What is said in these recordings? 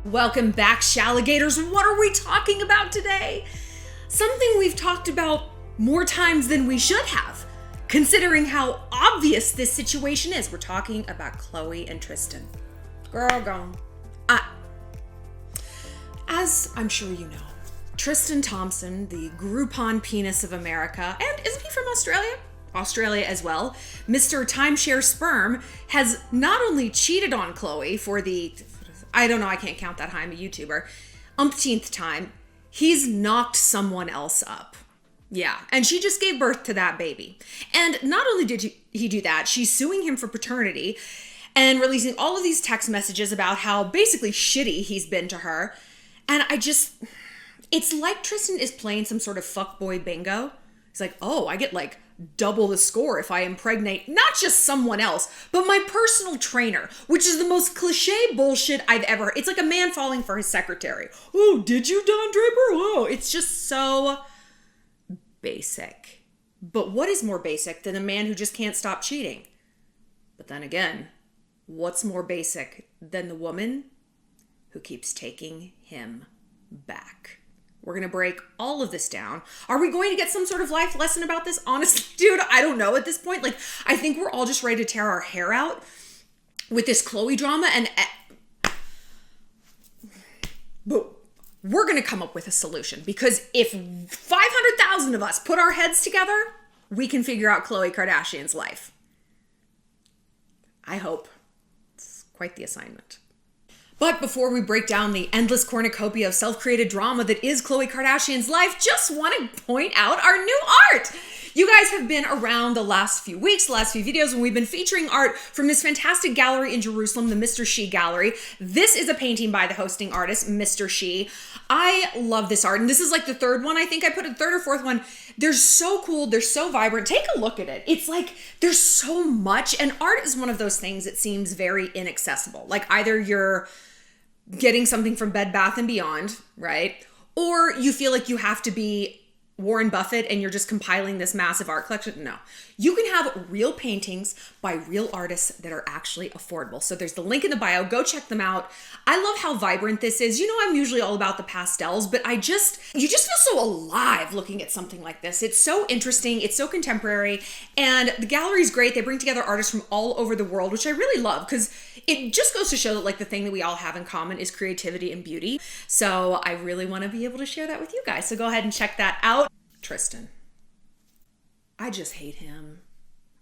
Welcome back, Shalligators. What are we talking about today? Something we've talked about more times than we should have, considering how obvious this situation is. We're talking about Khloe and Tristan. Girl, go. As I'm sure you know, Tristan Thompson, the Groupon penis of America, and isn't he from Australia? Australia as well. Mr. Timeshare Sperm has not only cheated on Khloe for the, I don't know, I can't count that high, I'm a YouTuber, umpteenth time, he's knocked someone else up. Yeah, and she just gave birth to that baby. And not only did he do that, she's suing him for paternity and releasing all of these text messages about how basically shitty he's been to her. And it's like Tristan is playing some sort of fuckboy bingo. He's like, oh, I get like double the score if I impregnate not just someone else, but my personal trainer, which is the most cliche bullshit I've ever heard. It's like a man falling for his secretary. Oh, did you, Don Draper? Oh, it's just so basic. But what is more basic than a man who just can't stop cheating? But then again, what's more basic than the woman who keeps taking him back? We're going to break all of this down. Are we going to get some sort of life lesson about this? Honestly, dude, I don't know at this point. Like, I think we're all just ready to tear our hair out with this Khloe drama. But we're going to come up with a solution, because if 500,000 of us put our heads together, we can figure out Khloe Kardashian's life. I hope. It's quite the assignment. But before we break down the endless cornucopia of self-created drama that is Khloe Kardashian's life, just want to point out our new art. You guys have been around the last few weeks, the last few videos, when we've been featuring art from this fantastic gallery in Jerusalem, the MrShe Gallery. This is a painting by the hosting artist, MrShe. I love this art, and this is like the third one. I think I put a third or fourth one. They're so cool. They're so vibrant. Take a look at it. It's like there's so much, and art is one of those things that seems very inaccessible. Like either you're getting something from Bed Bath & Beyond, right? Or you feel like you have to be Warren Buffett and you're just compiling this massive art collection. No, you can have real paintings by real artists that are actually affordable. So there's the link in the bio. Go check them out. I love how vibrant this is. You know, I'm usually all about the pastels, but you just feel so alive looking at something like this. It's so interesting. It's so contemporary, and the gallery's great. They bring together artists from all over the world, which I really love, because it just goes to show that like the thing that we all have in common is creativity and beauty. So I really want to be able to share that with you guys. So go ahead and check that out. Tristan. I just hate him.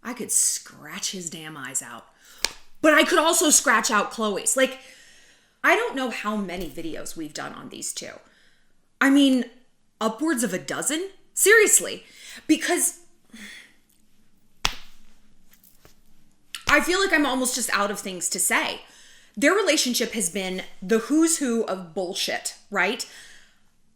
I could scratch his damn eyes out. But I could also scratch out Khloe's. Like, I don't know how many videos we've done on these two. I mean, upwards of a dozen? Seriously. Because I feel like I'm almost just out of things to say. Their relationship has been the who's who of bullshit, right?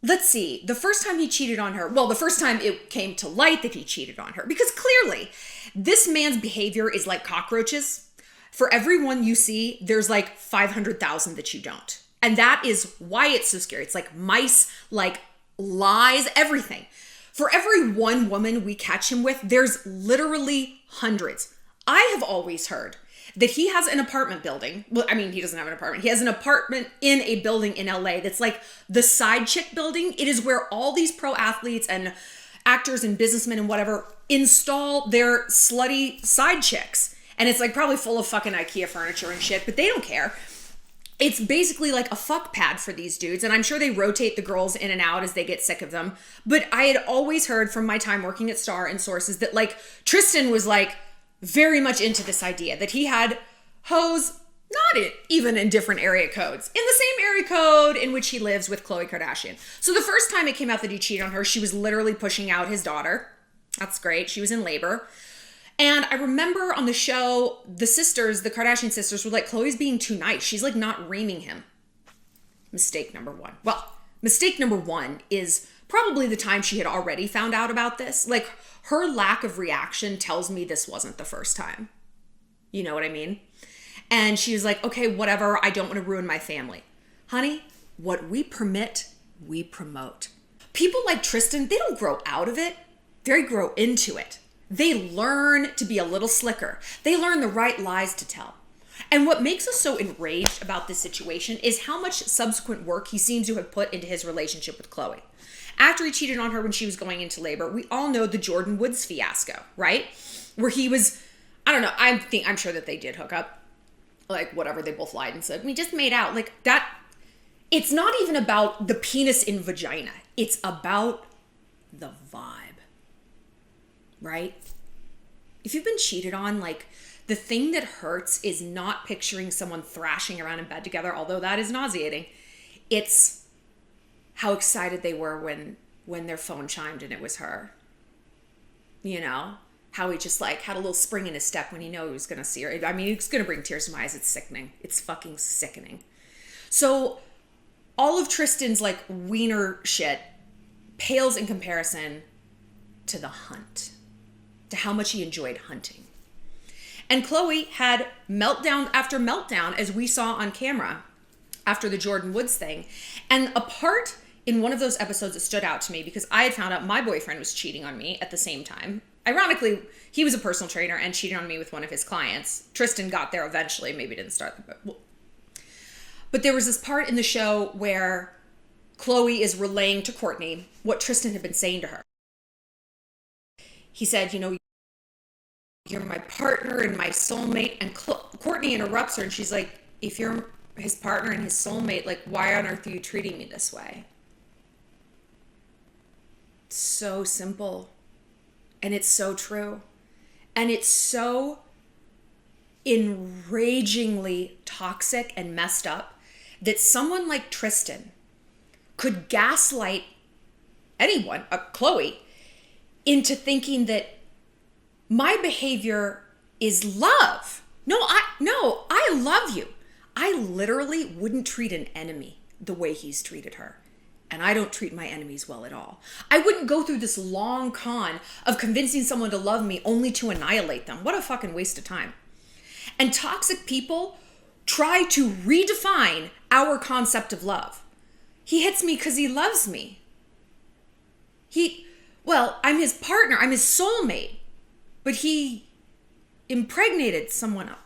Let's see, the first time he cheated on her, well, the first time it came to light that he cheated on her, because clearly this man's behavior is like cockroaches. For every one you see, there's like 500,000 that you don't. And that is why it's so scary. It's like mice, like lies, everything. For every one woman we catch him with, there's literally hundreds. I have always heard that he has an apartment building. Well, I mean, he doesn't have an apartment. He has an apartment in a building in LA that's like the side chick building. It is where all these pro athletes and actors and businessmen and whatever install their slutty side chicks. And it's like probably full of fucking IKEA furniture and shit, but they don't care. It's basically like a fuck pad for these dudes. And I'm sure they rotate the girls in and out as they get sick of them. But I had always heard from my time working at Star and sources that like Tristan was like, very much into this idea that he had hoes, even in different area codes, in the same area code in which he lives with Khloe Kardashian. So the first time it came out that he cheated on her, she was literally pushing out his daughter. That's great. She was in labor. And I remember on the show, the Kardashian sisters were like, Khloe's being too nice. She's like not reaming him. Mistake number one. Well, mistake number one is probably the time she had already found out about this. Like, her lack of reaction tells me this wasn't the first time. You know what I mean? And she was like, okay, whatever. I don't want to ruin my family. Honey, what we permit, we promote. People like Tristan, they don't grow out of it. They grow into it. They learn to be a little slicker. They learn the right lies to tell. And what makes us so enraged about this situation is how much subsequent work he seems to have put into his relationship with Khloe. After he cheated on her when she was going into labor, we all know the Jordan Woods fiasco, right? Where he was, I don't know, I'm sure that they did hook up. Like, whatever, they both lied and said, we just made out. Like, that, it's not even about the penis in vagina. It's about the vibe, right? If you've been cheated on, like, the thing that hurts is not picturing someone thrashing around in bed together, although that is nauseating. It's how excited they were when their phone chimed and it was her. You know? How he just like had a little spring in his step when he knew he was going to see her. I mean, it's going to bring tears to my eyes. It's sickening. It's fucking sickening. So all of Tristan's like wiener shit pales in comparison to the hunt, to how much he enjoyed hunting. And Khloe had meltdown after meltdown, as we saw on camera after the Jordan Woods thing. And a part in one of those episodes that stood out to me because I had found out my boyfriend was cheating on me at the same time. Ironically, he was a personal trainer and cheated on me with one of his clients. Tristan got there eventually, maybe didn't start the but there was this part in the show where Khloe is relaying to Kourtney what Tristan had been saying to her. He said, you know, you're my partner and my soulmate. And Kourtney interrupts her and she's like, if you're his partner and his soulmate, like, why on earth are you treating me this way? It's so simple. And it's so true. And it's so enragingly toxic and messed up that someone like Tristan could gaslight anyone, Khloe, into thinking that my behavior is love. No, I love you. I literally wouldn't treat an enemy the way he's treated her. And I don't treat my enemies well at all. I wouldn't go through this long con of convincing someone to love me only to annihilate them. What a fucking waste of time. And toxic people try to redefine our concept of love. He hits me because he loves me. I'm his partner, I'm his soulmate, but he impregnated someone else.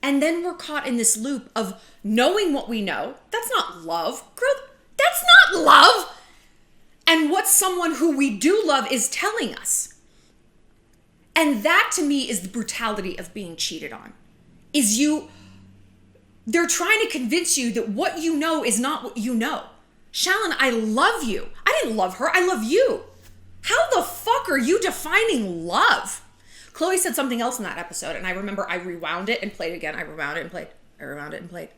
And then we're caught in this loop of knowing what we know. That's not love. Girl, that's not love. And what someone who we do love is telling us. And that to me is the brutality of being cheated on. They're trying to convince you that what you know is not what you know. Shallon, I love you. I didn't love her, I love you. How the fuck are you defining love? Khloe said something else in that episode, and I remember I rewound it and played it again. I rewound it and played. I rewound it and played.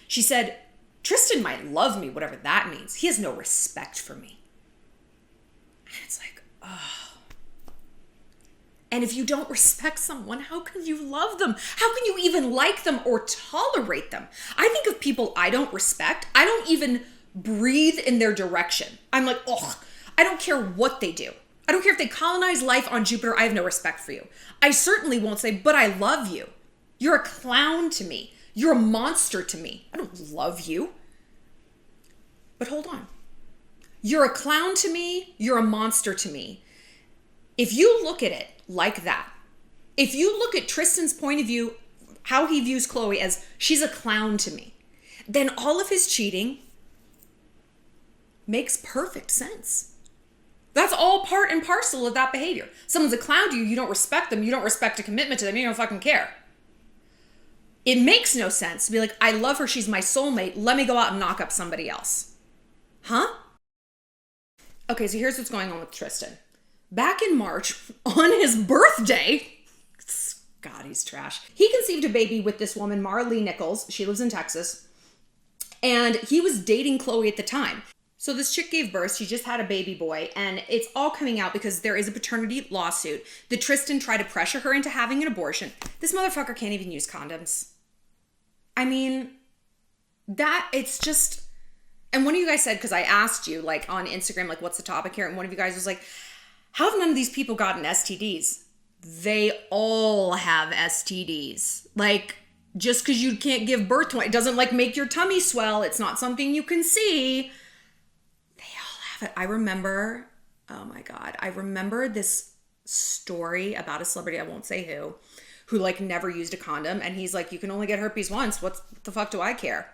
She said, Tristan might love me, whatever that means. He has no respect for me. And it's like, oh. And if you don't respect someone, how can you love them? How can you even like them or tolerate them? I think of people I don't respect. I don't even breathe in their direction. I'm like, ugh, I don't care what they do. I don't care if they colonize life on Jupiter. I have no respect for you. I certainly won't say, but I love you. You're a clown to me. You're a monster to me. I don't love you. But hold on. You're a clown to me. You're a monster to me. If you look at it like that, if you look at Tristan's point of view, how he views Khloe as she's a clown to me, then all of his cheating makes perfect sense. That's all part and parcel of that behavior. Someone's a clown to you, you don't respect them, you don't respect a commitment to them, you don't fucking care. It makes no sense to be like, I love her, she's my soulmate, let me go out and knock up somebody else. Huh? Okay, so here's what's going on with Tristan. Back in March, on his birthday, God, he's trash. He conceived a baby with this woman, Maralee Nichols. She lives in Texas. And he was dating Khloe at the time. So this chick gave birth, she just had a baby boy, and it's all coming out because there is a paternity lawsuit that Tristan tried to pressure her into having an abortion. This motherfucker can't even use condoms. I mean, it's just, and one of you guys said, because I asked you, like, on Instagram, like, what's the topic here? And one of you guys was like, how have none of these people gotten STDs? They all have STDs. Like, just because you can't give birth to it doesn't, like, make your tummy swell. It's not something you can see. I remember, oh my God, I remember this story about a celebrity, I won't say who who like never used a condom. And he's like, you can only get herpes once. What the fuck do I care?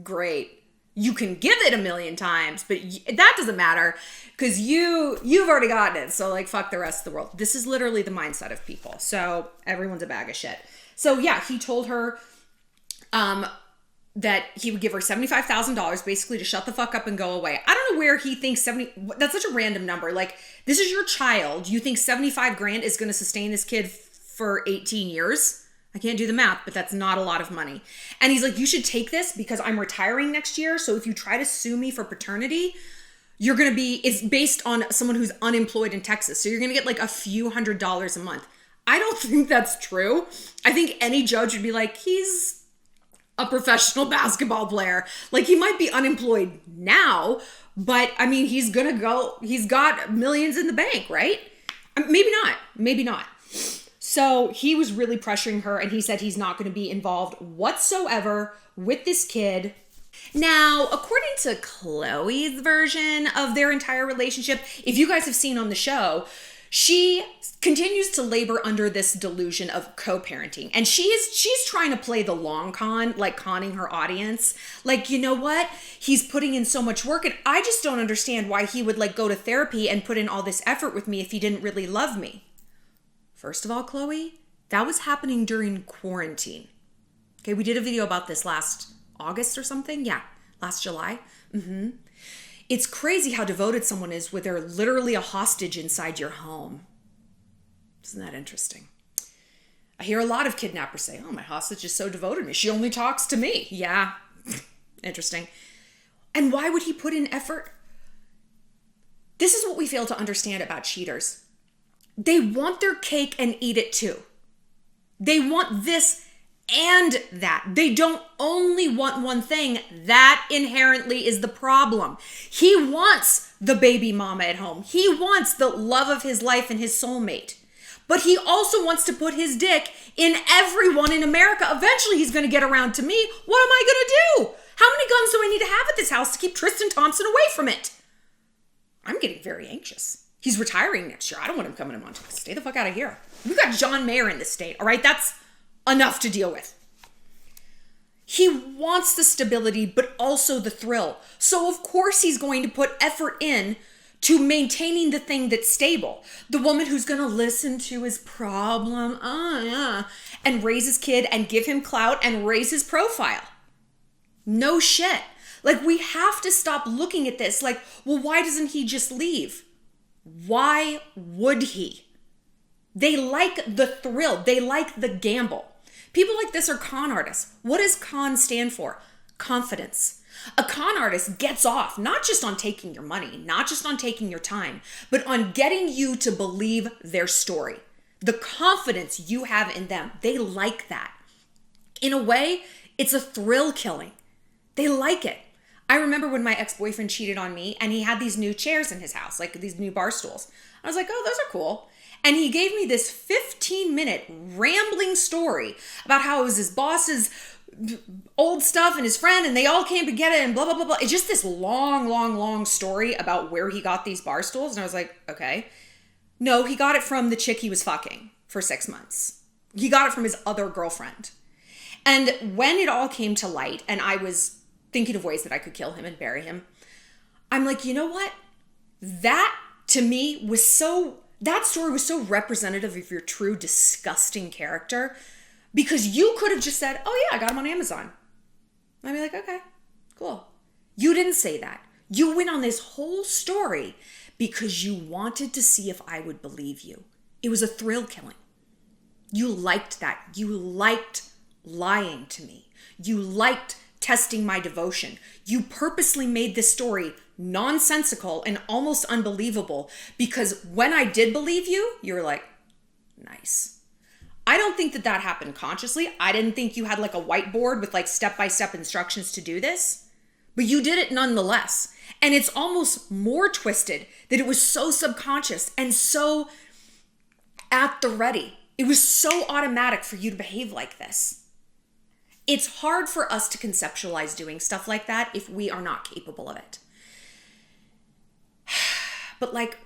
Great. You can give it 1,000,000 times, but that doesn't matter because you've already gotten it. So like, fuck the rest of the world. This is literally the mindset of people. So everyone's a bag of shit. So yeah, he told her that he would give her $75,000 basically to shut the fuck up and go away. I don't know where he thinks that's such a random number. Like, this is your child. You think 75 grand is going to sustain this kid for 18 years? I can't do the math, but that's not a lot of money. And he's like, you should take this because I'm retiring next year. So if you try to sue me for paternity, it's based on someone who's unemployed in Texas. So you're going to get like a few $100s a month. I don't think that's true. I think any judge would be like, he's a professional basketball player. Like, he might be unemployed now, but I mean, he's got millions in the bank, right? Maybe not. So he was really pressuring her, and he said he's not going to be involved whatsoever with this kid. Now, according to Khloe's version of their entire relationship, if you guys have seen on the show, she continues to labor under this delusion of co-parenting. And she's trying to play the long con, like conning her audience. Like, you know what? He's putting in so much work, and I just don't understand why he would like go to therapy and put in all this effort with me if he didn't really love me. First of all, Khloe, that was happening during quarantine. Okay, we did a video about this last August or something. Yeah, last July. It's crazy how devoted someone is when they're literally a hostage inside your home. Isn't that interesting? I hear a lot of kidnappers say, oh, my hostage is so devoted to me. She only talks to me. Yeah, interesting. And why would he put in effort? This is what we fail to understand about cheaters. They want their cake and eat it too. They want this and that. They don't only want one thing. That inherently is the problem. He wants the baby mama at home. He wants the love of his life and his soulmate. But he also wants to put his dick in everyone in America. Eventually he's going to get around to me. What am I going to do? How many guns do I need to have at this house to keep Tristan Thompson away from it? I'm getting very anxious. He's retiring next year. I don't want him coming to Montana. Stay the fuck out of here. We've got John Mayer in this state, all right? That's enough to deal with. He wants the stability, but also the thrill. So of course he's going to put effort in to maintaining the thing that's stable. The woman who's going to listen to his problem, and raise his kid and give him clout and raise his profile. No shit. Like, we have to stop looking at this like, well, why doesn't he just leave? Why would he? They like the thrill. They like the gamble. People like this are con artists. What does con stand for? Confidence. A con artist gets off not just on taking your money, not just on taking your time, but on getting you to believe their story. The confidence you have in them, they like that. In a way, it's a thrill killing. They like it. I remember when my ex-boyfriend cheated on me and he had these new chairs in his house, like these new bar stools. I was like, oh, those are cool. And he gave me this 15-minute rambling story about how it was his boss's old stuff and his friend and they all came to get it and blah, blah, blah, blah. It's just this long story about where he got these bar stools. And I was like, okay. No, he got it from the chick he was fucking for 6 months. He got it from his other girlfriend. And when it all came to light and I was thinking of ways that I could kill him and bury him, I'm like, you know what? That to me was that story was so representative of your true disgusting character, because you could have just said, oh yeah, I got him on Amazon. I'd be like, okay, cool. You didn't say that. You went on this whole story because you wanted to see if I would believe you. It was a thrill killing. You liked that. You liked lying to me. You liked testing my devotion. You purposely made this story nonsensical and almost unbelievable because when I did believe you, you were like, nice. I don't think that happened consciously. I didn't think you had like a whiteboard with like step-by-step instructions to do this, but you did it nonetheless. And it's almost more twisted that it was so subconscious and so at the ready. It was so automatic for you to behave like this. It's hard for us to conceptualize doing stuff like that if we are not capable of it. But like,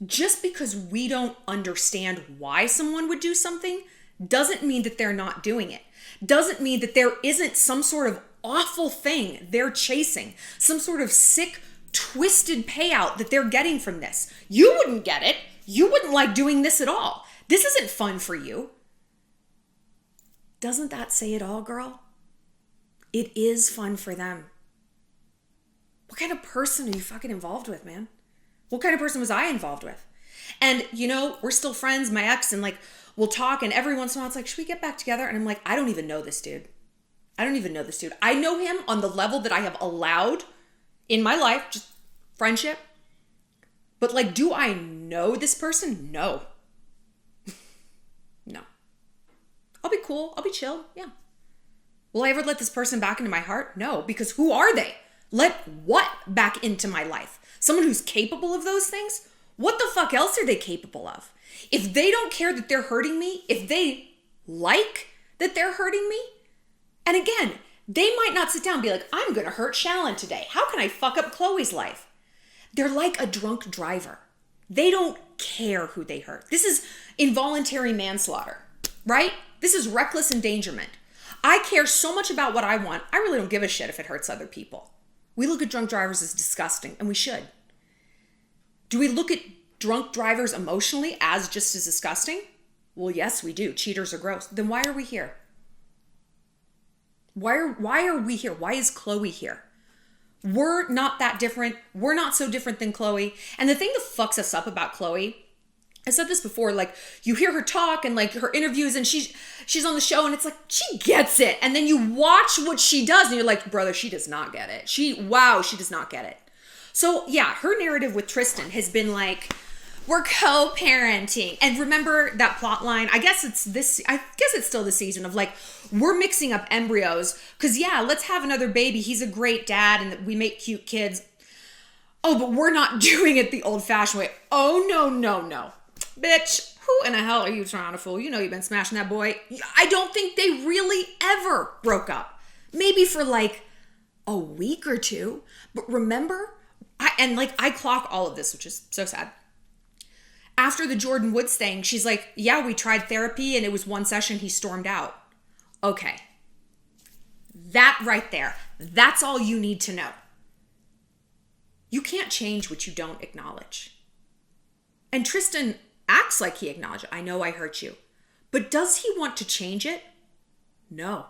just because we don't understand why someone would do something doesn't mean that they're not doing it. Doesn't mean that there isn't some sort of awful thing they're chasing, some sort of sick, twisted payout that they're getting from this. You wouldn't get it. You wouldn't like doing this at all. This isn't fun for you. Doesn't that say it all, girl? It is fun for them. What kind of person are you fucking involved with, man? What kind of person was I involved with? And, we're still friends, my ex, and we'll talk, and every once in a while it's like, should we get back together? And I'm like, I don't even know this dude. I know him on the level that I have allowed in my life, just friendship. But do I know this person? No. No. I'll be cool. I'll be chill. Yeah. Will I ever let this person back into my heart? No, because who are they? Let what back into my life? Someone who's capable of those things? What the fuck else are they capable of? If they don't care that they're hurting me, if they like that they're hurting me, and again, they might not sit down and be like, I'm going to hurt Shallon today. How can I fuck up Khloe's life? They're like a drunk driver. They don't care who they hurt. This is involuntary manslaughter, right? This is reckless endangerment. I care so much about what I want. I really don't give a shit if it hurts other people. We look at drunk drivers as disgusting, and we should. Do we look at drunk drivers emotionally as just as disgusting? Well, yes, we do. Cheaters are gross. Then why are we here? Why are we here? Why is Khloe here? We're not that different. We're not so different than Khloe. And the thing that fucks us up about Khloe, I said this before, you hear her talk and her interviews and she's on the show and it's she gets it. And then you watch what she does and you're like, brother, she does not get it. She does not get it. So yeah, her narrative with Tristan has been we're co-parenting. And remember that plot line? I guess it's still the season of we're mixing up embryos because yeah, let's have another baby. He's a great dad and we make cute kids. Oh, but we're not doing it the old fashioned way. Oh, no. Bitch, who in the hell are you trying to fool? You've been smashing that boy. I don't think they really ever broke up. Maybe for a week or two. But remember, I clock all of this, which is so sad. After the Jordan Woods thing, she's like, yeah, we tried therapy and it was one session, he stormed out. Okay. That right there, that's all you need to know. You can't change what you don't acknowledge. And Tristan acts like he acknowledged it. I know I hurt you. But does he want to change it? No.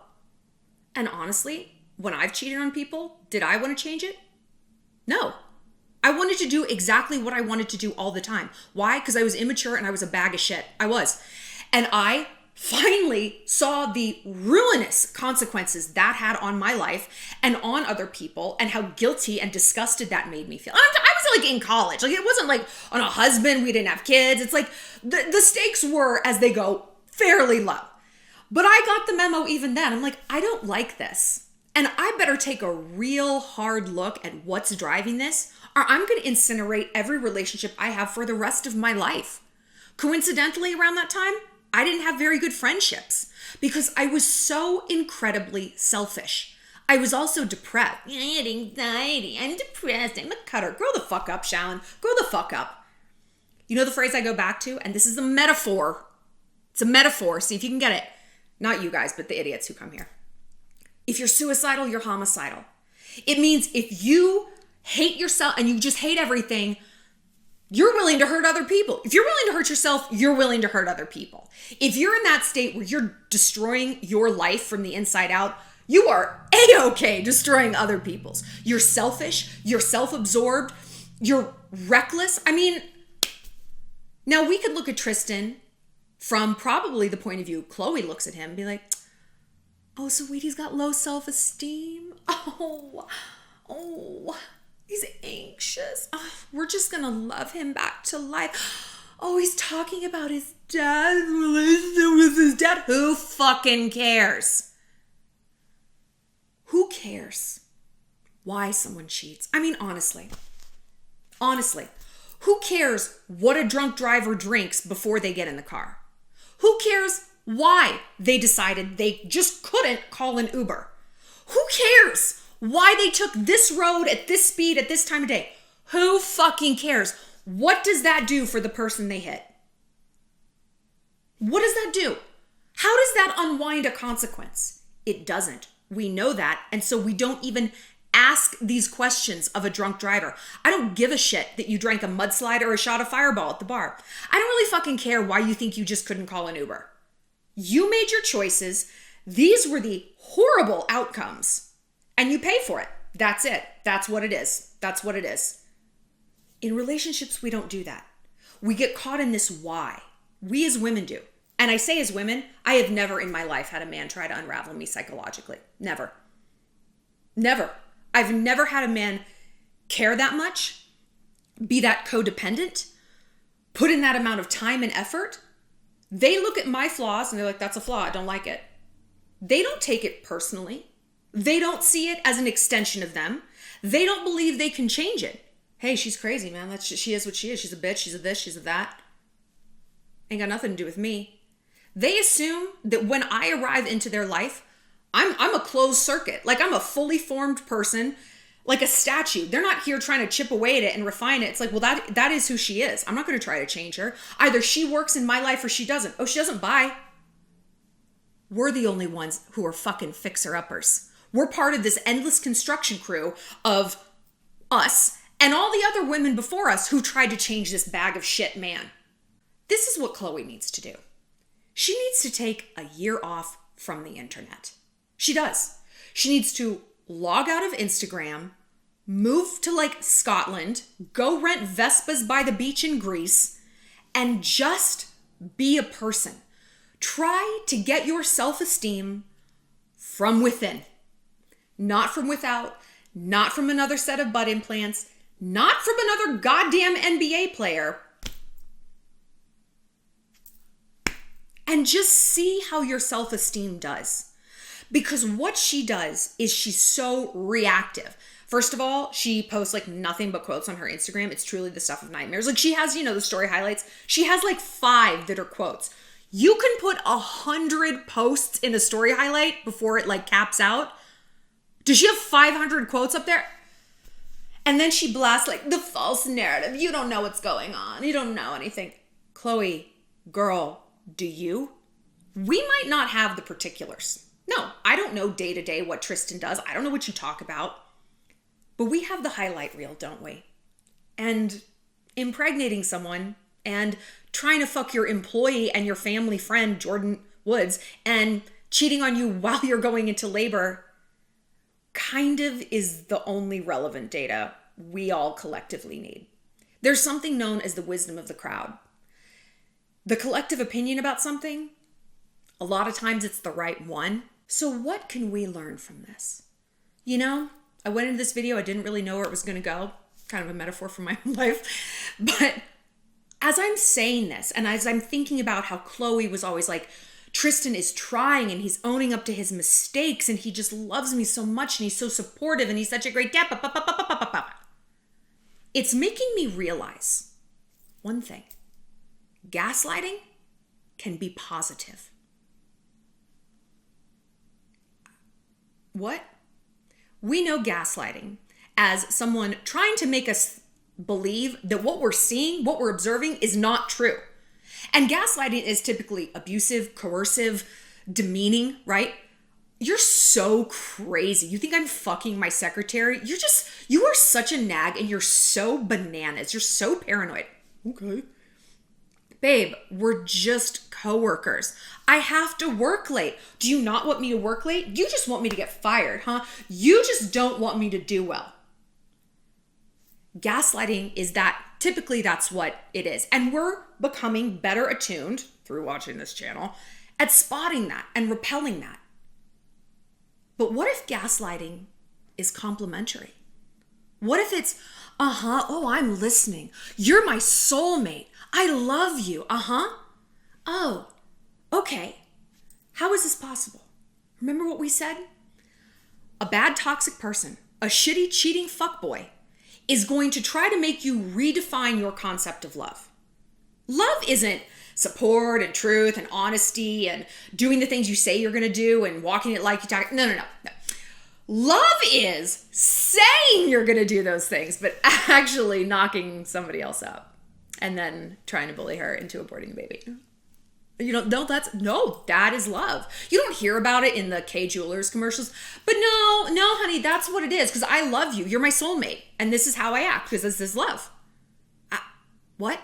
And honestly, when I've cheated on people, did I want to change it? No. I wanted to do exactly what I wanted to do all the time. Why? Because I was immature and I was a bag of shit. I was. And I finally saw the ruinous consequences that had on my life and on other people and how guilty and disgusted that made me feel. I was in college. It wasn't on a husband, we didn't have kids. It's the stakes were, as they go, fairly low. But I got the memo even then. I'm I don't like this. And I better take a real hard look at what's driving this, or I'm going to incinerate every relationship I have for the rest of my life. Coincidentally, around that time, I didn't have very good friendships because I was so incredibly selfish. I was also depressed. I had anxiety. I'm depressed. I'm a cutter. Grow the fuck up, Shallon. Grow the fuck up. You know the phrase I go back to? And this is a metaphor. It's a metaphor. See if you can get it. Not you guys, but the idiots who come here. If you're suicidal, you're homicidal. It means if you hate yourself and you just hate everything, you're willing to hurt other people. If you're willing to hurt yourself, you're willing to hurt other people. If you're in that state where you're destroying your life from the inside out, you are A-okay destroying other people's. You're selfish, you're self-absorbed, you're reckless. Now we could look at Tristan from probably the point of view Khloe looks at him and be like, oh, so wait, he's got low self-esteem? Oh, he's anxious. Oh, we're just going to love him back to life. Oh, he's talking about his dad's relationship with his dad. Who fucking cares? Who cares why someone cheats? Honestly, who cares what a drunk driver drinks before they get in the car? Who cares why they decided they just couldn't call an Uber? Who cares why they took this road at this speed at this time of day? Who fucking cares? What does that do for the person they hit? What does that do? How does that unwind a consequence? It doesn't. We know that. And so we don't even ask these questions of a drunk driver. I don't give a shit that you drank a mudslide or a shot of Fireball at the bar. I don't really fucking care why you think you just couldn't call an Uber. You made your choices. These were the horrible outcomes. And you pay for it. That's it. That's what it is. That's what it is. In relationships, we don't do that. We get caught in this why. We as women do. And I say as women, I have never in my life had a man try to unravel me psychologically. Never. Never. I've never had a man care that much, be that codependent, put in that amount of time and effort. They look at my flaws and they're like, that's a flaw. I don't like it. They don't take it personally. They don't see it as an extension of them. They don't believe they can change it. Hey, she's crazy, man. She is what she is. She's a bitch. She's a this. She's a that. Ain't got nothing to do with me. They assume that when I arrive into their life, I'm a closed circuit. Like I'm a fully formed person, like a statue. They're not here trying to chip away at it and refine it. It's like, well, that is who she is. I'm not going to try to change her. Either she works in my life or she doesn't. Oh, she doesn't, bye. We're the only ones who are fucking fixer-uppers. We're part of this endless construction crew of us and all the other women before us who tried to change this bag of shit man. This is what Khloe needs to do. She needs to take a year off from the internet. She does. She needs to log out of Instagram, move to like Scotland, go rent Vespas by the beach in Greece, and just be a person. Try to get your self-esteem from within. Not from without, not from another set of butt implants, not from another goddamn NBA player. And just see how your self-esteem does. Because what she does is she's so reactive. First of all, she posts like nothing but quotes on her Instagram. It's truly the stuff of nightmares. Like she has, the story highlights. She has like 5 that are quotes. You can put 100 posts in a story highlight before it like caps out. Does she have 500 quotes up there? And then she blasts like the false narrative. You don't know what's going on. You don't know anything. Khloe, girl, do you? We might not have the particulars. No, I don't know day to day what Tristan does. I don't know what you talk about. But we have the highlight reel, don't we? And impregnating someone and trying to fuck your employee and your family friend, Jordan Woods, and cheating on you while you're going into labor kind of is the only relevant data we all collectively need. There's something known as the wisdom of the crowd. The collective opinion about something, a lot of times it's the right one. So what can we learn from this? I went into this video, I didn't really know where it was going to go. Kind of a metaphor for my own life. But as I'm saying this, and as I'm thinking about how Khloe was always like, Tristan is trying and he's owning up to his mistakes and he just loves me so much and he's so supportive and he's such a great dad. It's making me realize one thing. Gaslighting can be positive. What? We know gaslighting as someone trying to make us believe that what we're seeing, what we're observing is not true. And gaslighting is typically abusive, coercive, demeaning, right? You're so crazy. You think I'm fucking my secretary? You are such a nag and you're so bananas. You're so paranoid. Okay. Babe, we're just coworkers. I have to work late. Do you not want me to work late? You just want me to get fired, huh? You just don't want me to do well. Gaslighting is that, typically that's what it is. And we're becoming better attuned, through watching this channel, at spotting that and repelling that. But what if gaslighting is complimentary? What if it's, oh, I'm listening. You're my soulmate. I love you. Oh, okay. How is this possible? Remember what we said? A bad toxic person, a shitty cheating fuckboy, is going to try to make you redefine your concept of love. Love isn't support and truth and honesty and doing the things you say you're going to do and walking it like you talk. No. Love is saying you're going to do those things, but actually knocking somebody else up and then trying to bully her into aborting the baby. That is love. You don't hear about it in the K Jewelers commercials, but no, honey, that's what it is. Because I love you. You're my soulmate. And this is how I act because this is love. What?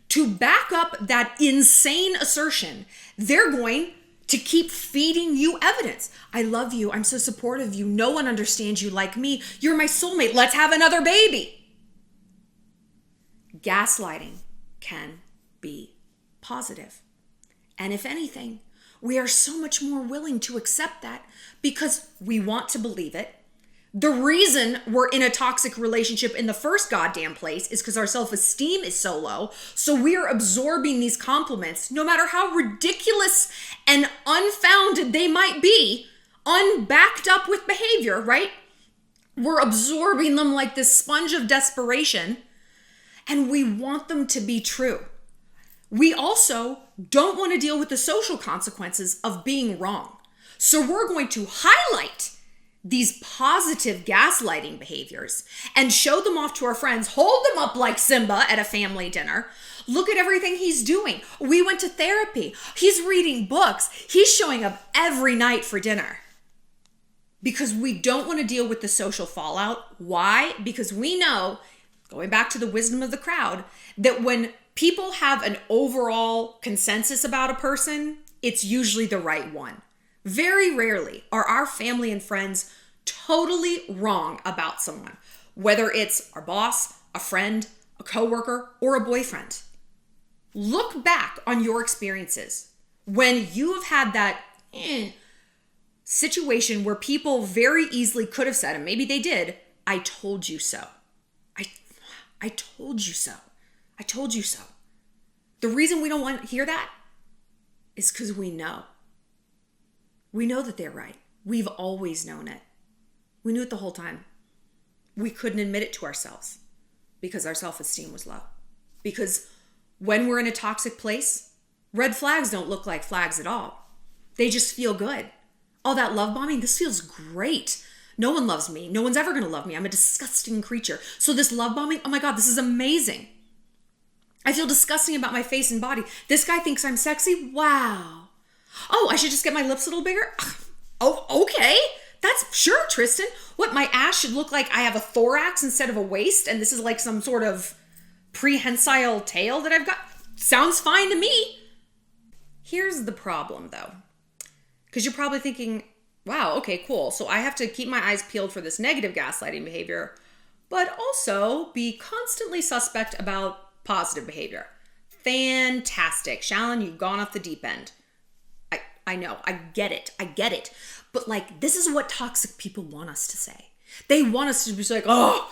To back up that insane assertion, they're going to keep feeding you evidence. I love you. I'm so supportive of you. No one understands you like me. You're my soulmate. Let's have another baby. Gaslighting can be positive. And if anything, we are so much more willing to accept that because we want to believe it. The reason we're in a toxic relationship in the first goddamn place is because our self-esteem is so low. So we are absorbing these compliments, no matter how ridiculous and unfounded they might be, unbacked up with behavior, right? We're absorbing them like this sponge of desperation, and we want them to be true. We also don't want to deal with the social consequences of being wrong. So we're going to highlight these positive gaslighting behaviors and show them off to our friends, hold them up like Simba at a family dinner. Look at everything he's doing. We went to therapy. He's reading books. He's showing up every night for dinner. Because we don't want to deal with the social fallout. Why? Because we know, going back to the wisdom of the crowd, that when people have an overall consensus about a person, it's usually the right one. Very rarely are our family and friends totally wrong about someone, whether it's our boss, a friend, a coworker, or a boyfriend. Look back on your experiences when you have had that situation where people very easily could have said, and maybe they did, I told you so. I told you so. I told you so. The reason we don't want to hear that is because we know. We know that they're right. We've always known it. We knew it the whole time. We couldn't admit it to ourselves because our self-esteem was low. Because when we're in a toxic place, red flags don't look like flags at all. They just feel good. All that love bombing, this feels great. No one loves me. No one's ever going to love me. I'm a disgusting creature. So this love bombing, oh my God, this is amazing. I feel disgusting about my face and body. This guy thinks I'm sexy. Wow. Oh, I should just get my lips a little bigger? Oh, okay. That's sure, Tristan. What, my ass should look like I have a thorax instead of a waist, and this is like some sort of prehensile tail that I've got? Sounds fine to me. Here's the problem, though. Because you're probably thinking, wow, okay, cool. So I have to keep my eyes peeled for this negative gaslighting behavior, but also be constantly suspect about positive behavior. Fantastic. Shallon, you've gone off the deep end. I know, I get it. But like, this is what toxic people want us to say. They want us to be like, oh,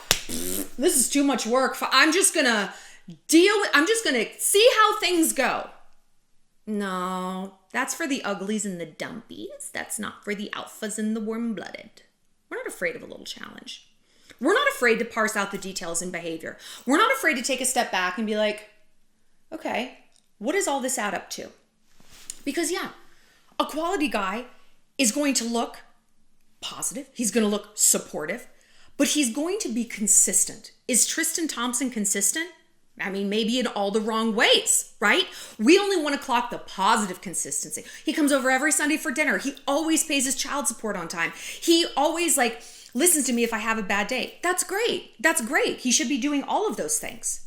this is too much work. I'm just gonna see how things go. No, that's for the uglies and the dumpies. That's not for the alphas and the warm-blooded. We're not afraid of a little challenge. We're not afraid to parse out the details in behavior. We're not afraid to take a step back and be like, okay, what does all this add up to? Because yeah, a quality guy is going to look positive. He's going to look supportive, but he's going to be consistent. Is Tristan Thompson consistent? I mean, maybe in all the wrong ways, right? We only want to clock the positive consistency. He comes over every Sunday for dinner. He always pays his child support on time. He always listens to me if I have a bad day. That's great. That's great. He should be doing all of those things.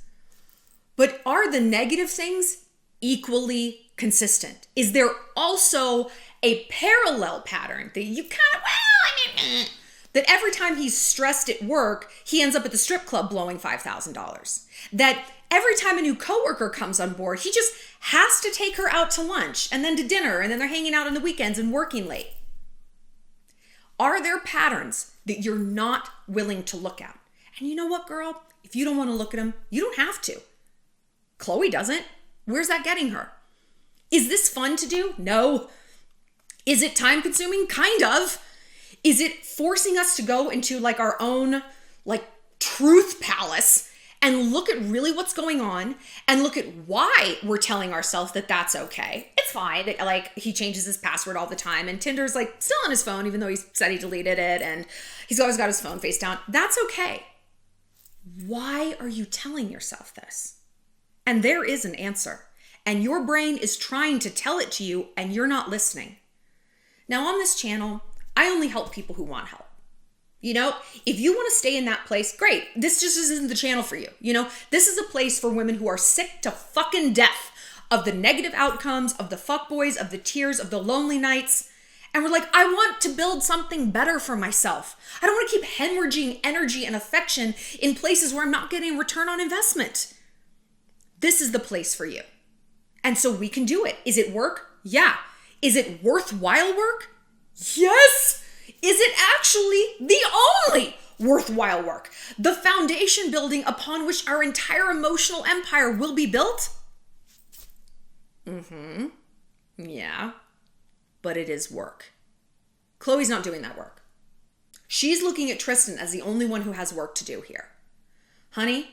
But are the negative things equally consistent? Is there also a parallel pattern that you that every time he's stressed at work, he ends up at the strip club blowing $5,000? That every time a new coworker comes on board, he just has to take her out to lunch and then to dinner, and then they're hanging out on the weekends and working late? Are there patterns that you're not willing to look at? And you know what, girl? If you don't want to look at them, you don't have to. Khloe doesn't. Where's that getting her? Is this fun to do? No. Is it time consuming? Kind of. Is it forcing us to go into our own truth palace and look at really what's going on and look at why we're telling ourselves that that's okay? It's fine. He changes his password all the time and Tinder's still on his phone, even though he said he deleted it, and he's always got his phone face down. That's okay. Why are you telling yourself this? And there is an answer. and your brain is trying to tell it to you and you're not listening. Now on this channel, I only help people who want help. If you want to stay in that place, great. This just isn't the channel for you. This is a place for women who are sick to fucking death of the negative outcomes, of the fuckboys, of the tears, of the lonely nights. And we're like, I want to build something better for myself. I don't want to keep hemorrhaging energy and affection in places where I'm not getting a return on investment. This is the place for you. And so we can do it. Is it work? Yeah. Is it worthwhile work? Yes. Is it actually the only worthwhile work? The foundation building upon which our entire emotional empire will be built? Yeah. But it is work. Khloe's not doing that work. She's looking at Tristan as the only one who has work to do here. Honey,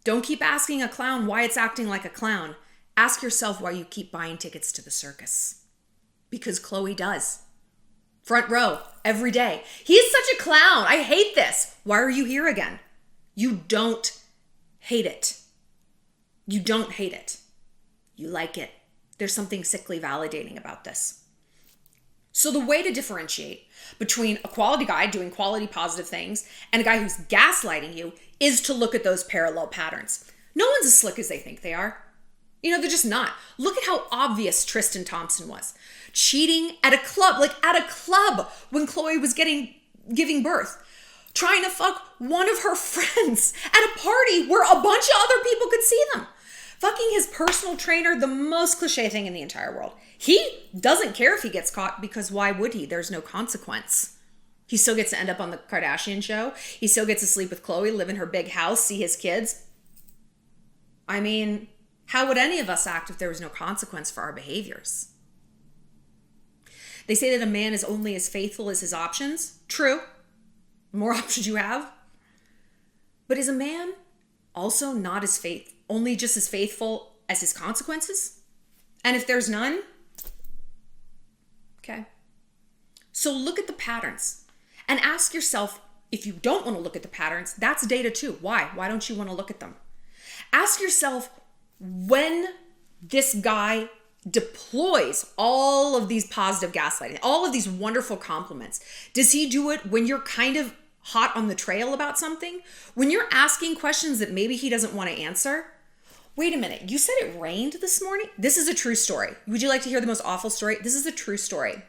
don't keep asking a clown why it's acting like a clown. Ask yourself why you keep buying tickets to the circus. Because Khloe does. Front row, every day. He's such a clown. I hate this. Why are you here again? You don't hate it. You don't hate it. You like it. There's something sickly validating about this. So the way to differentiate between a quality guy doing quality positive things and a guy who's gaslighting you is to look at those parallel patterns. No one's as slick as they think they are. They're just not. Look at how obvious Tristan Thompson was. Cheating at a club when Khloe was giving birth. Trying to fuck one of her friends at a party where a bunch of other people could see them. Fucking his personal trainer, the most cliche thing in the entire world. He doesn't care if he gets caught because why would he? There's no consequence. He still gets to end up on the Kardashian show. He still gets to sleep with Khloe, live in her big house, see his kids. I mean, how would any of us act if there was no consequence for our behaviors? They say that a man is only as faithful as his options. True. The more options you have. But is a man also not as only just as faithful as his consequences? And if there's none? Okay. So look at the patterns and ask yourself, if you don't want to look at the patterns, that's data too. Why? Why don't you want to look at them? Ask yourself, when this guy deploys all of these positive gaslighting, all of these wonderful compliments, does he do it when you're kind of hot on the trail about something? When you're asking questions that maybe he doesn't want to answer? Wait a minute, you said it rained this morning? This is a true story. Would you like to hear the most awful story? This is a true story.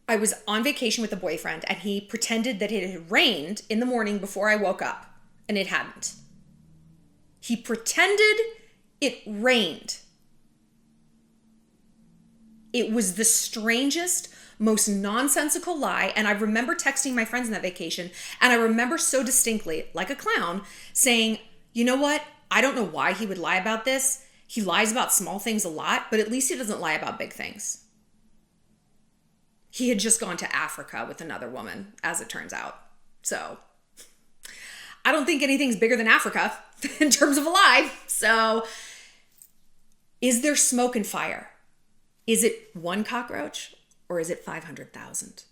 I was on vacation with a boyfriend and he pretended that it had rained in the morning before I woke up, and it hadn't. He pretended it rained. It was the strangest, most nonsensical lie. And I remember texting my friends on that vacation, and I remember so distinctly, like a clown, saying, you know what? I don't know why he would lie about this. He lies about small things a lot, but at least he doesn't lie about big things. He had just gone to Africa with another woman, as it turns out. So I don't think anything's bigger than Africa in terms of a lie. So is there smoke and fire? Is it one cockroach or is it 500,000?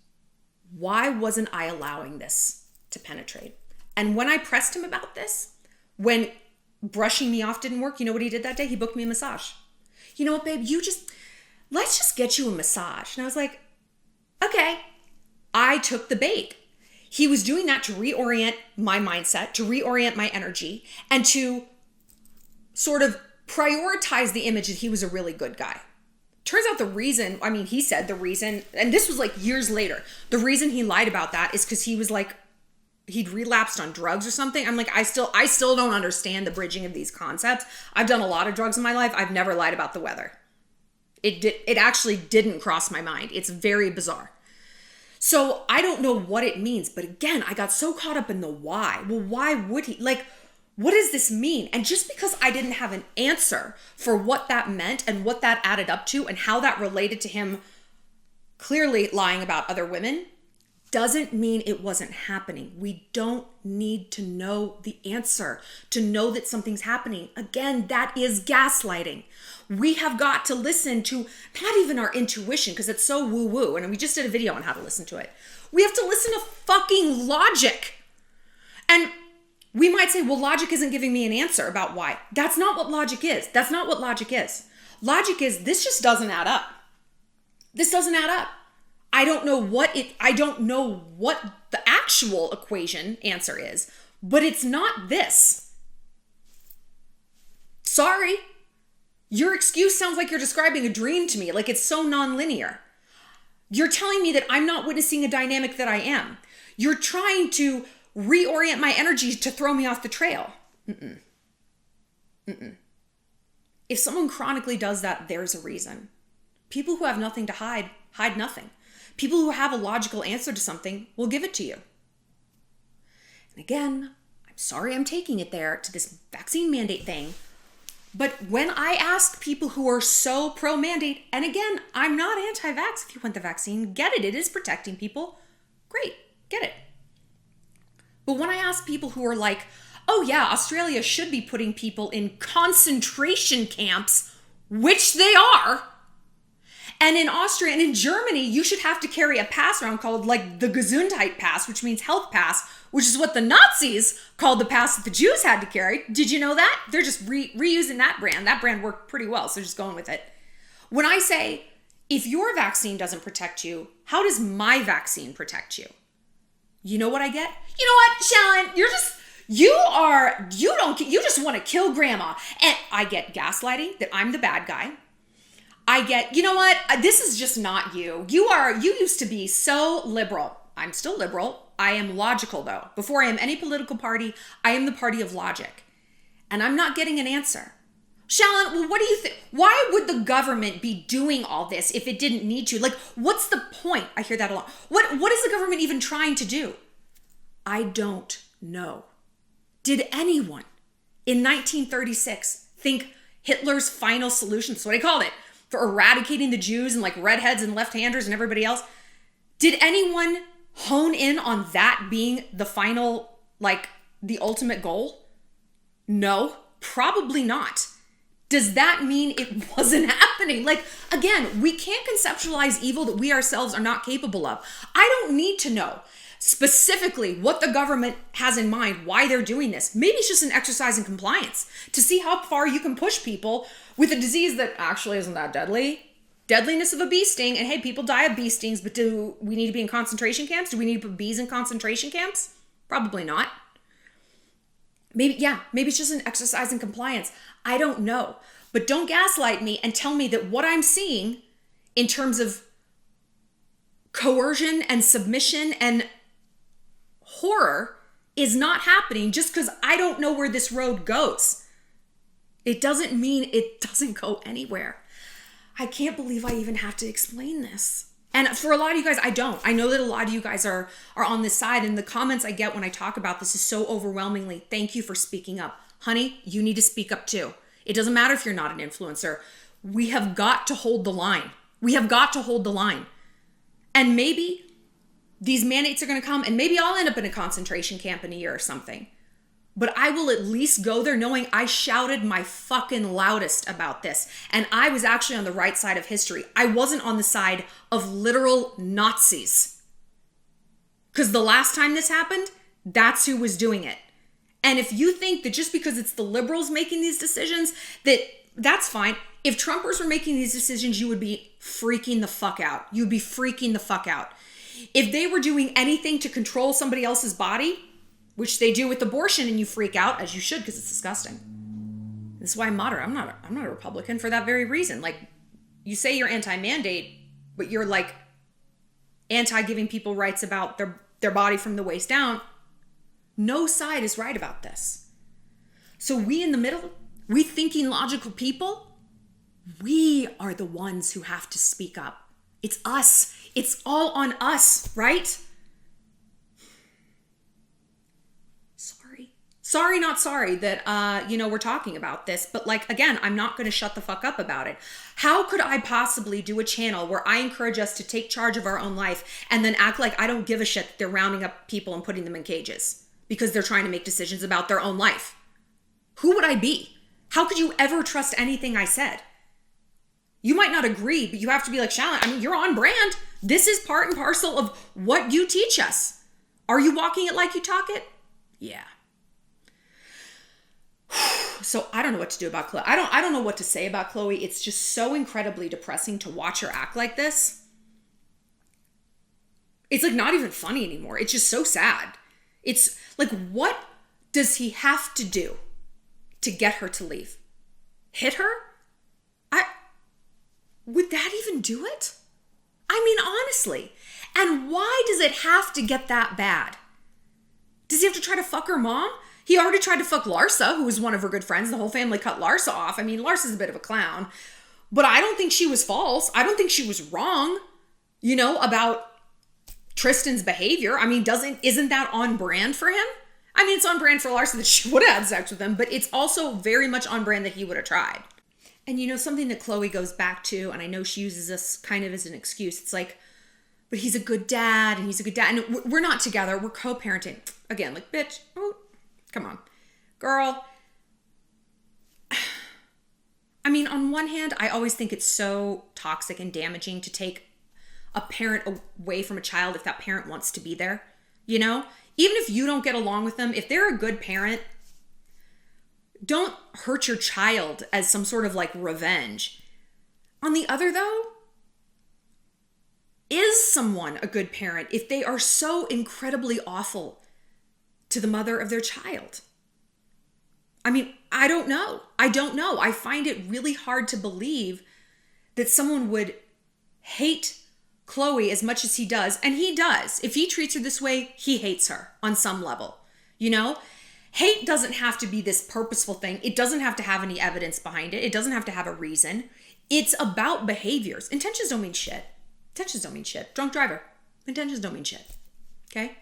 Why wasn't I allowing this to penetrate? And when I pressed him about this, when brushing me off didn't work, you know what he did that day? He booked me a massage. You know what, babe? Let's just get you a massage. And I was like, okay. I took the bait. He was doing that to reorient my mindset, to reorient my energy, and to sort of prioritize the image that he was a really good guy. Turns out he said the reason, and this was like years later, the reason he lied about that is because he was like, he'd relapsed on drugs or something. I'm like, I still don't understand the bridging of these concepts. I've done a lot of drugs in my life. I've never lied about the weather. It actually didn't cross my mind. It's very bizarre. So I don't know what it means, but again, I got so caught up in the why. Well, why would he? Like, what does this mean? And just because I didn't have an answer for what that meant and what that added up to and how that related to him clearly lying about other women doesn't mean it wasn't happening. We don't need to know the answer to know that something's happening. Again, that is gaslighting. We have got to listen to not even our intuition because it's so woo-woo. And we just did a video on how to listen to it. We have to listen to fucking logic. And we might say, well, logic isn't giving me an answer about why. That's not what logic is. That's not what logic is. Logic is, this just doesn't add up. This doesn't add up. I don't know what the actual equation answer is, but it's not this. Sorry. Your excuse sounds like you're describing a dream to me, like it's so nonlinear. You're telling me that I'm not witnessing a dynamic that I am. You're trying to reorient my energy to throw me off the trail. If someone chronically does that, there's a reason. People who have nothing to hide, hide nothing. People who have a logical answer to something will give it to you. And again, I'm sorry I'm taking it there to this vaccine mandate thing, but when I ask people who are so pro-mandate, and again, I'm not anti-vax if you want the vaccine, get it, it is protecting people, great, get it. But when I ask people who are like, oh yeah, Australia should be putting people in concentration camps, which they are, and in Austria and in Germany, you should have to carry a pass around called like the Gesundheit pass, which means health pass, which is what the Nazis called the pass that the Jews had to carry. Did you know that? They're just reusing that brand. That brand worked pretty well, so just going with it. When I say, if your vaccine doesn't protect you, how does my vaccine protect you? You know what I get? You know what, Shallon? You just want to kill grandma. And I get gaslighting, that I'm the bad guy. I get, you know what? This is just not you. You used to be so liberal. I'm still liberal. I am logical though. Before I am any political party, I am the party of logic. And I'm not getting an answer. Shallon, well, what do you think? Why would the government be doing all this if it didn't need to? Like, what's the point? I hear that a lot. What is the government even trying to do? I don't know. Did anyone in 1936 think Hitler's final solution, that's what I called it, for eradicating the Jews and like redheads and left-handers and everybody else, did anyone hone in on that being the final, like the ultimate goal? No, probably not. Does that mean it wasn't happening? Like, again, we can't conceptualize evil that we ourselves are not capable of. I don't need to know specifically what the government has in mind, why they're doing this. Maybe it's just an exercise in compliance to see how far you can push people with a disease that actually isn't that deadly. Deadliness of a bee sting, and hey, people die of bee stings, but do we need to be in concentration camps? Do we need to put bees in concentration camps? Probably not. Maybe it's just an exercise in compliance. I don't know. But don't gaslight me and tell me that what I'm seeing in terms of coercion and submission and horror is not happening just because I don't know where this road goes. It doesn't mean it doesn't go anywhere. I can't believe I even have to explain this. And for a lot of you guys, I don't. I know that a lot of you guys are on this side, and the comments I get when I talk about this is so overwhelmingly, thank you for speaking up. Honey, you need to speak up too. It doesn't matter if you're not an influencer. We have got to hold the line. We have got to hold the line. And maybe these mandates are going to come, and maybe I'll end up in a concentration camp in a year or something. But I will at least go there knowing I shouted my fucking loudest about this. And I was actually on the right side of history. I wasn't on the side of literal Nazis. Because the last time this happened, that's who was doing it. And if you think that just because it's the liberals making these decisions, that's fine. If Trumpers were making these decisions, you would be freaking the fuck out. You'd be freaking the fuck out. If they were doing anything to control somebody else's body, which they do with abortion, and you freak out, as you should, because it's disgusting. This is why I'm moderate. I'm not a Republican for that very reason. Like, you say you're anti-mandate, but you're like anti-giving people rights about their body from the waist down. No side is right about this. So we in the middle, we thinking logical people, we are the ones who have to speak up. It's us. It's all on us, right? Sorry, not sorry that, we're talking about this, but like, again, I'm not going to shut the fuck up about it. How could I possibly do a channel where I encourage us to take charge of our own life and then act like I don't give a shit that they're rounding up people and putting them in cages because they're trying to make decisions about their own life? Who would I be? How could you ever trust anything I said? You might not agree, but you have to be like, Shallon, you're on brand. This is part and parcel of what you teach us. Are you walking it like you talk it? Yeah. So I don't know what to do about Khloe. I don't know what to say about Khloe. It's just so incredibly depressing to watch her act like this. It's like not even funny anymore. It's just so sad. It's like, what does he have to do to get her to leave? Hit her? Would that even do it? I mean, honestly. And why does it have to get that bad? Does he have to try to fuck her mom? He already tried to fuck Larsa, who was one of her good friends. The whole family cut Larsa off. I mean, Larsa's a bit of a clown. But I don't think she was false. I don't think she was wrong, about Tristan's behavior. I mean, isn't that on brand for him? I mean, it's on brand for Larsa that she would have had sex with him, but it's also very much on brand that he would have tried. And something that Khloe goes back to, and I know she uses this kind of as an excuse, it's like, but he's a good dad, and he's a good dad, and we're not together, we're co-parenting. Again, like, bitch, come on. Girl. I mean, on one hand, I always think it's so toxic and damaging to take a parent away from a child if that parent wants to be there, Even if you don't get along with them, if they're a good parent, don't hurt your child as some sort of like revenge. On the other though, is someone a good parent if they are so incredibly awful to the mother of their child? I mean, I don't know. I find it really hard to believe that someone would hate Khloe as much as he does. And he does. If he treats her this way, he hates her on some level, Hate doesn't have to be this purposeful thing. It doesn't have to have any evidence behind it. It doesn't have to have a reason. It's about behaviors. Intentions don't mean shit. Drunk driver. Intentions don't mean shit. Okay?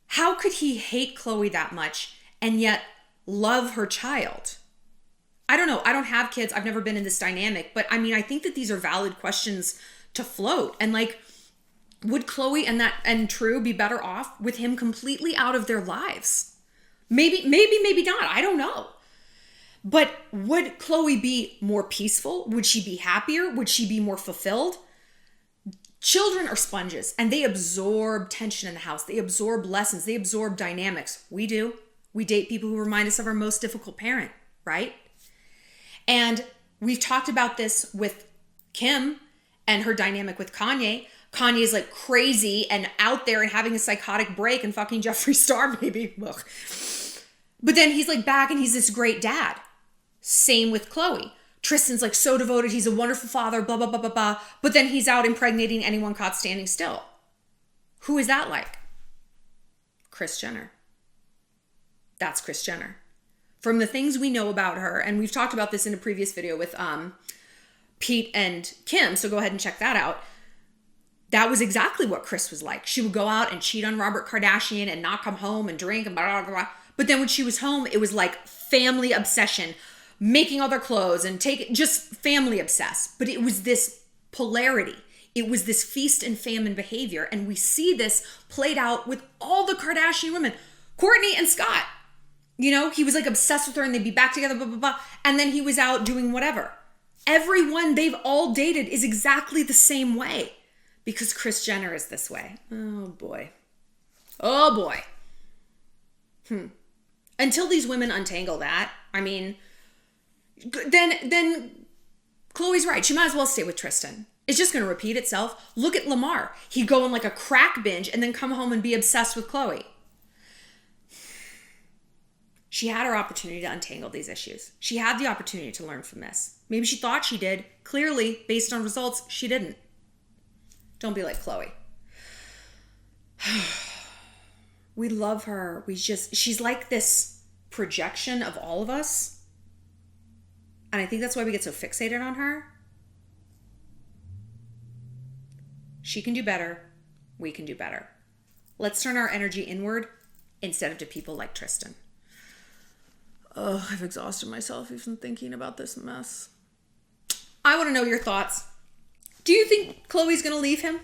How could he hate Khloe that much and yet love her child? I don't know. I don't have kids. I've never been in this dynamic. But I mean, I think that these are valid questions to float. And like, would Khloe and True be better off with him completely out of their lives? Maybe not. I don't know. But would Khloe be more peaceful? Would she be happier? Would she be more fulfilled? Children are sponges and they absorb tension in the house. They absorb lessons. They absorb dynamics. We do. We date people who remind us of our most difficult parent, right? And we've talked about this with Kim and her dynamic with Kanye. Kanye is like crazy and out there and having a psychotic break and fucking Jeffree Star, maybe. Ugh. But then he's like back and he's this great dad. Same with Khloe. Tristan's like so devoted. He's a wonderful father, blah, blah, blah, blah, blah. But then he's out impregnating anyone caught standing still. Who is that like? Kris Jenner. That's Kris Jenner. From the things we know about her, and we've talked about this in a previous video with Pete and Kim, so go ahead and check that out. That was exactly what Kris was like. She would go out and cheat on Robert Kardashian and not come home and drink and blah, blah, blah, blah. But then when she was home, it was like family obsession, making all their clothes and just family obsessed. But it was this polarity. It was this feast and famine behavior. And we see this played out with all the Kardashian women. Kourtney and Scott. He was like obsessed with her and they'd be back together, blah, blah, blah. And then he was out doing whatever. Everyone they've all dated is exactly the same way. Because Kris Jenner is this way. Oh boy. Until these women untangle that, I mean, then Khloe's right. She might as well stay with Tristan. It's just going to repeat itself. Look at Lamar. He'd go on like a crack binge and then come home and be obsessed with Khloe. She had her opportunity to untangle these issues. She had the opportunity to learn from this. Maybe she thought she did. Clearly, based on results, she didn't. Don't be like Khloe. We love her. She's like this projection of all of us. And I think that's why we get so fixated on her. She can do better. We can do better. Let's turn our energy inward instead of to people like Tristan. Oh, I've exhausted myself even thinking about this mess. I want to know your thoughts. Do you think Khloe's going to leave him?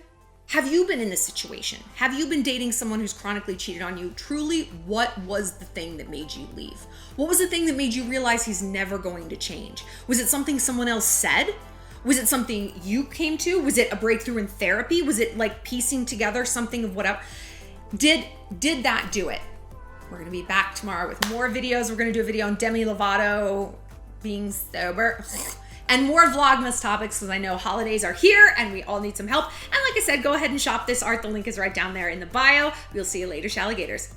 Have you been in this situation? Have you been dating someone who's chronically cheated on you? Truly, what was the thing that made you leave? What was the thing that made you realize he's never going to change? Was it something someone else said? Was it something you came to? Was it a breakthrough in therapy? Was it like piecing together something of whatever? Did that do it? We're going to be back tomorrow with more videos. We're going to do a video on Demi Lovato being sober. And more Vlogmas topics because I know holidays are here and we all need some help. And like I said, go ahead and shop this art. The link is right down there in the bio. We'll see you later, Shalligators.